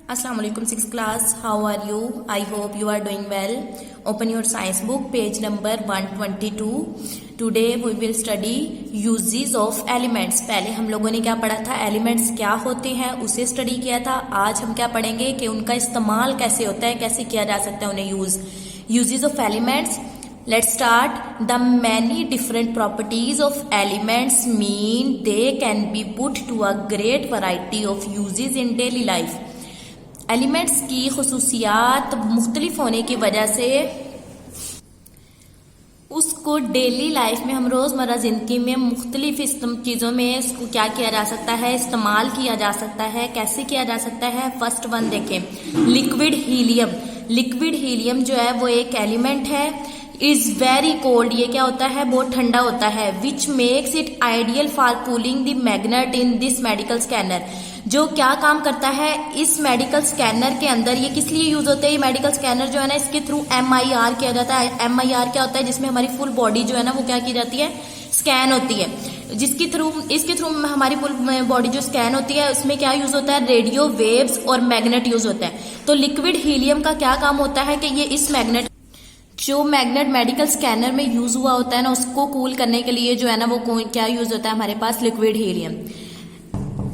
Assalamu alaikum 6th class. How are you? I hope you are doing well. Open your science book, page number 122. Today we will study uses of elements. पहले हम लोगों ने क्या पढ़ा था, elements क्या होते हैं उसे स्टडी किया था. आज हम क्या पढ़ेंगे कि उनका इस्तेमाल कैसे होता है, कैसे किया जा सकता है उन्हें uses of elements. Let's start. The many different properties of elements mean they can be put to a great variety of uses in daily life. Elements की खुसूसियात मुख्तलिफ होने की वजह से उसको डेली लाइफ में, हम रोज़मर्रा ज़िंदगी में मुख्तलिफ चीज़ों में इसको क्या किया जा सकता है, इस्तेमाल किया जा सकता है. कैसे किया जा सकता है? फर्स्ट वन देखें, लिक्विड हीलियम. लिक्विड हीलियम जो है वो एक एलिमेंट है. इज वेरी कोल्ड, ये क्या होता है, बहुत ठंडा होता है. Which makes it ideal for cooling the magnet in this medical scanner. जो क्या काम करता है इस मेडिकल स्कैनर के अंदर, ये किस लिए यूज होता है, ये मेडिकल स्कैनर जो है ना इसके थ्रू MIR किया जाता है. MIR क्या होता है, जिसमें हमारी फुल बॉडी जो है ना वो क्या की जाती है, स्कैन होती है. इसके थ्रू हमारी फुल बॉडी जो स्कैन होती है उसमें क्या यूज होता है, रेडियो वेव्स और मैग्नेट यूज होता है. तो लिक्विड हीलियम का क्या काम होता है कि ये इस मैग्नेट, जो मैग्नेट मेडिकल स्कैनर में यूज हुआ होता है ना उसको कूल करने के लिए जो है ना वो क्या यूज होता है हमारे पास, लिक्विड हीलियम.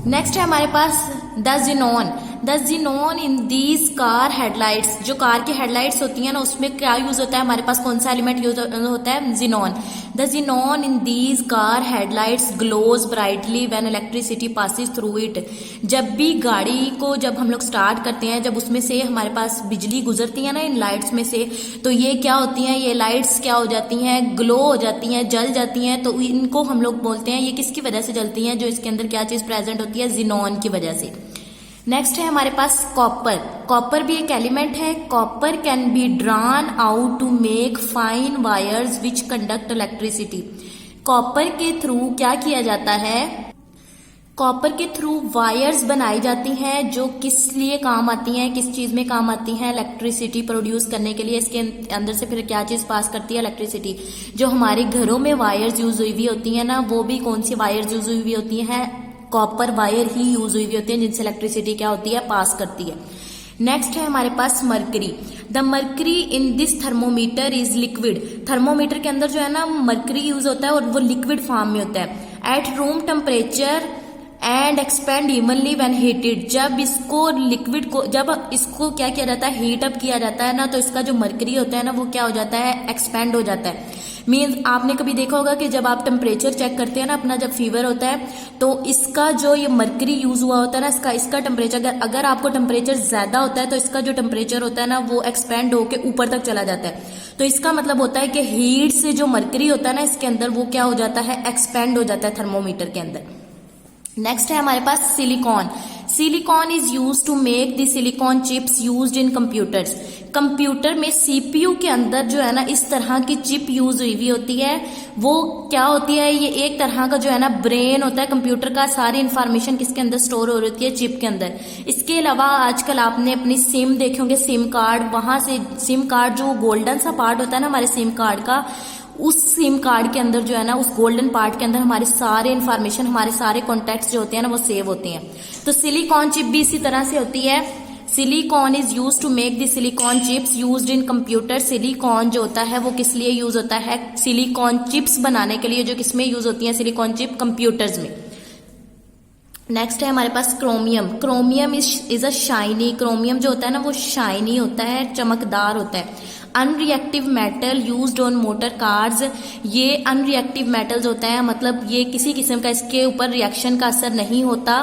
नेक्स्ट है हमारे पास the xenon. The xenon in these car headlights. जो कार की हेडलाइट्स होती हैं ना उसमें क्या यूज होता है हमारे पास, कौन सा एलिमेंट यूज होता है, xenon. The xenon in these car headlights glows brightly when electricity passes through it. जब भी गाड़ी को जब हम लोग स्टार्ट करते हैं, जब उसमें से हमारे पास बिजली गुजरती है ना इन लाइट्स में से, तो ये क्या होती हैं, ये लाइट्स क्या हो जाती हैं, ग्लो हो जाती हैं, जल जाती हैं. तो इनको हम लोग बोलते हैं, ये किसकी वजह से जलती हैं, जो इसके अंदर क्या चीज प्रेजेंट होती है, ज़ीनॉन की वजह से. नेक्स्ट है हमारे पास कॉपर. कॉपर भी एक एलिमेंट है. Copper can be drawn out to make fine wires which conduct electricity. Copper के थ्रू क्या किया जाता है, कॉपर के थ्रू वायर्स बनाई जाती हैं जो किस लिए काम आती हैं, किस चीज में काम आती हैं, इलेक्ट्रिसिटी प्रोड्यूस करने के लिए. इसके अंदर से फिर क्या चीज पास करती है, इलेक्ट्रिसिटी. जो हमारे घरों में वायर्स यूज हुई होती है ना, वो भी कौन सी वायर्स यूज हुई होती हैं, कॉपर वायर ही यूज हुई होती है, जिनसे इलेक्ट्रिसिटी क्या होती है, पास करती है. नेक्स्ट है हमारे पास mercury. The mercury in this thermometer is liquid. Thermometer के अंदर जो है ना मरकरी यूज होता है और वो लिक्विड फॉर्म में होता है. At room temperature and expand evenly when heated. जब इसको लिक्विड को, जब इसको क्या किया जाता है, हीट अप किया जाता है ना, तो इसका जो मरकरी होता है ना वो क्या हो जाता है, एक्सपेंड हो जाता है. मीन्स आपने कभी देखा होगा कि जब आप टेम्परेचर चेक करते हैं ना अपना, जब फीवर होता है तो इसका जो ये मरकरी यूज हुआ होता है ना, इसका टेम्परेचर, अगर आपको टेम्परेचर ज्यादा होता है तो इसका जो टेम्परेचर होता है ना वो एक्सपेंड होके ऊपर तक चला जाता है. तो इसका मतलब होता है कि हीट से जो मरकरी होता है ना इसके अंदर वो क्या हो जाता है, एक्सपेंड हो जाता है थर्मोमीटर के अंदर. नेक्स्ट है हमारे पास silicon. Silicon is use to make the silicon chips used in computers. Computer में CPU के अंदर जो है ना इस तरह की चिप यूज हुई होती है. वो क्या होती है, ये एक तरह का जो है ना ब्रेन होता है कंप्यूटर का. सारी इंफॉर्मेशन किसके अंदर स्टोर हो रही होती है, चिप के अंदर. इसके अलावा आजकल आपने अपनी सिम देखे होंगे, सिम कार्ड, वहां से सिम कार्ड जो गोल्डन सा पार्ट होता है ना हमारे सिम कार्ड का, उस सिम कार्ड के अंदर जो है ना उस गोल्डन पार्ट के अंदर हमारे सारे इंफॉर्मेशन, हमारे सारे कॉन्टैक्ट्स जो होते हैं ना वो सेव होते हैं. तो सिलिकॉन चिप भी इसी तरह से होती है. Silicon is use to make the silicon chips used in computer. Silicon जो होता है वो किस लिए यूज होता है, सिलिकॉन चिप्स बनाने के लिए, जो किसमें यूज होती है, सिलिकॉन चिप कंप्यूटर्स में. नेक्स्ट है हमारे पास chromium. Chromium is a shiny. Chromium जो होता है ना वो शाइनी होता है, चमकदार होता है. Unreactive metal used on motor cars. ये अनरिएक्टिव मेटल्स होता है, मतलब ये किसी किस्म का इसके ऊपर रिएक्शन का असर नहीं होता.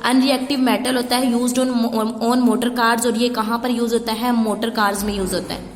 अनरिएक्टिव मेटल होता है, यूज्ड ऑन मोटर कार्स. और ये कहाँ पर यूज होता है, मोटर कार्स में यूज होता है.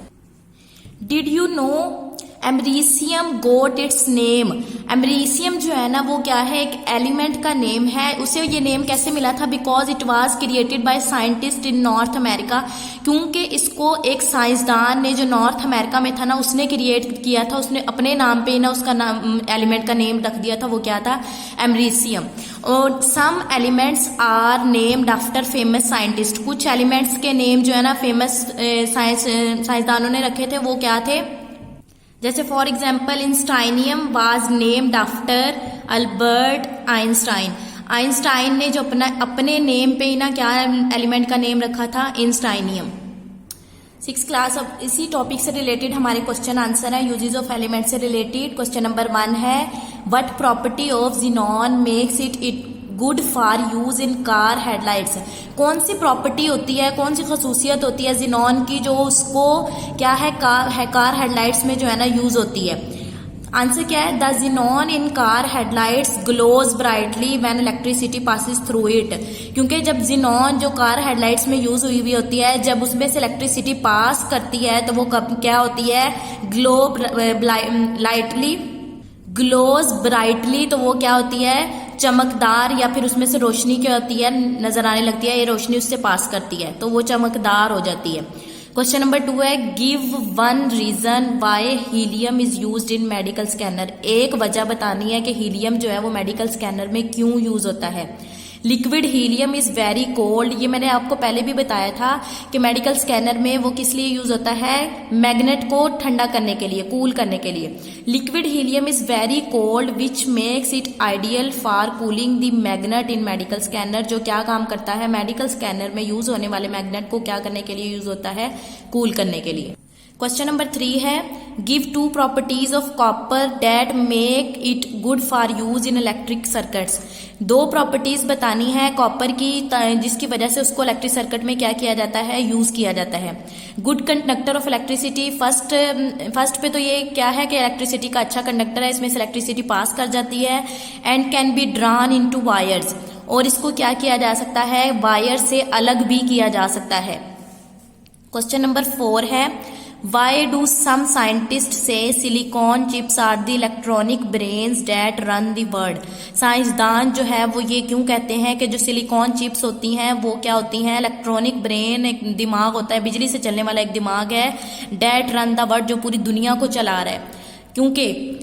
Did you know americium got its name. Americium जो है ना वो क्या है, एक एलिमेंट का नेम है. उसे ये नेम कैसे मिला था, because it was created by scientist in north America. क्योंकि इसको एक साइंसदान ने जो नॉर्थ अमेरिका में था ना उसने क्रिएट किया था. उसने अपने नाम पे ना उसका नाम, एलिमेंट का नेम रख दिया था, वो क्या था, एमरीसियम. और some elements are named after famous scientist. कुछ एलिमेंट्स के नेम जो है ना फेमस साइंसदानों ने रखे थे, वो क्या थे, जैसे for example einsteinium was named after Albert Einstein. Einstein ने जो अपने नेम पे ही ना क्या एलिमेंट का नेम रखा था, इंस्टाइनियम। 6th class. अब इसी टॉपिक से रिलेटेड हमारे क्वेश्चन आंसर है, यूजेस ऑफ एलिमेंट से रिलेटेड। क्वेश्चन नंबर 1 है, what property of xenon makes it good for use in car headlights. कौन सी प्रॉपर्टी होती है, कौन सी खसूसियत होती है ज़ीनॉन की जो उसको क्या है कार हेडलाइट्स में जो है ना यूज होती है। आंसर क्या है, the xenon in car headlights glows brightly when electricity passes through it. क्योंकि जब ज़ीनॉन जो कार हेडलाइट्स में यूज हुई हुई होती है, जब उसमें से इलेक्ट्रिसिटी पास करती है तो वो कब क्या होती है, ग्लोज ब्राइटली, तो वो क्या होती है, चमकदार, या फिर उसमें से रोशनी क्या होती है, नजर आने लगती है, ये रोशनी उससे पास करती है तो वो चमकदार हो जाती है। क्वेश्चन नंबर 2 है, give one reason why helium is used in medical scanner. एक वजह बतानी है कि हीलियम जो है वो मेडिकल स्कैनर में क्यों यूज होता है। Liquid helium is very cold, ये मैंने आपको पहले भी बताया था कि मेडिकल स्कैनर में वो किस लिए यूज होता है, मैग्नेट को ठंडा करने के लिए, कूल करने के लिए। Liquid helium is very cold which makes it ideal for cooling the magnet in medical scanner. जो क्या काम करता है, मेडिकल स्कैनर में यूज होने वाले मैग्नेट को क्या करने के लिए यूज होता है, कूल करने के लिए। क्वेश्चन नंबर 3 है, give 2 properties of copper that make it good for use in electric circuits. 2 properties बतानी है कॉपर की जिसकी वजह से उसको इलेक्ट्रिक सर्किट में क्या किया जाता है, यूज किया जाता है। Good conductor of electricity, first पे तो ये क्या है कि इलेक्ट्रिसिटी का अच्छा कंडक्टर है, इसमें से इलेक्ट्रिसिटी पास कर जाती है। And can be drawn into wires, और इसको क्या किया जा सकता है, वायर से अलग भी किया जा सकता है। क्वेश्चन नंबर 4 है, Why do some scientists say silicon chips are the electronic brains that run the world? साइंसदान जो है वो ये क्यों कहते हैं कि जो सिलिकॉन चिप्स होती हैं वो क्या होती हैं, इलेक्ट्रॉनिक ब्रेन, एक दिमाग होता है, बिजली से चलने वाला एक दिमाग है, डेट रन द वर्ल्ड, जो पूरी दुनिया को चला रहा है। क्योंकि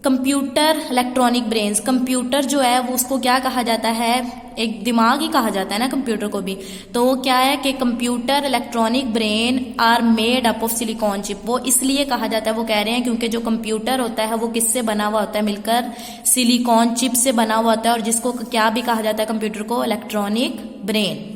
कंप्यूटर, इलेक्ट्रॉनिक ब्रेन्स, कंप्यूटर जो है वो उसको क्या कहा जाता है, एक दिमाग ही कहा जाता है ना कंप्यूटर को भी। तो वो क्या है कि computer, electronic brain are made up of silicon chip. वो इसलिए कहा जाता है, वो कह रहे हैं क्योंकि जो कंप्यूटर होता है वो किससे बना हुआ होता है, मिलकर सिलिकॉन चिप से बना हुआ होता है, और जिसको क्या भी कहा जाता है कंप्यूटर को, इलेक्ट्रॉनिक ब्रेन।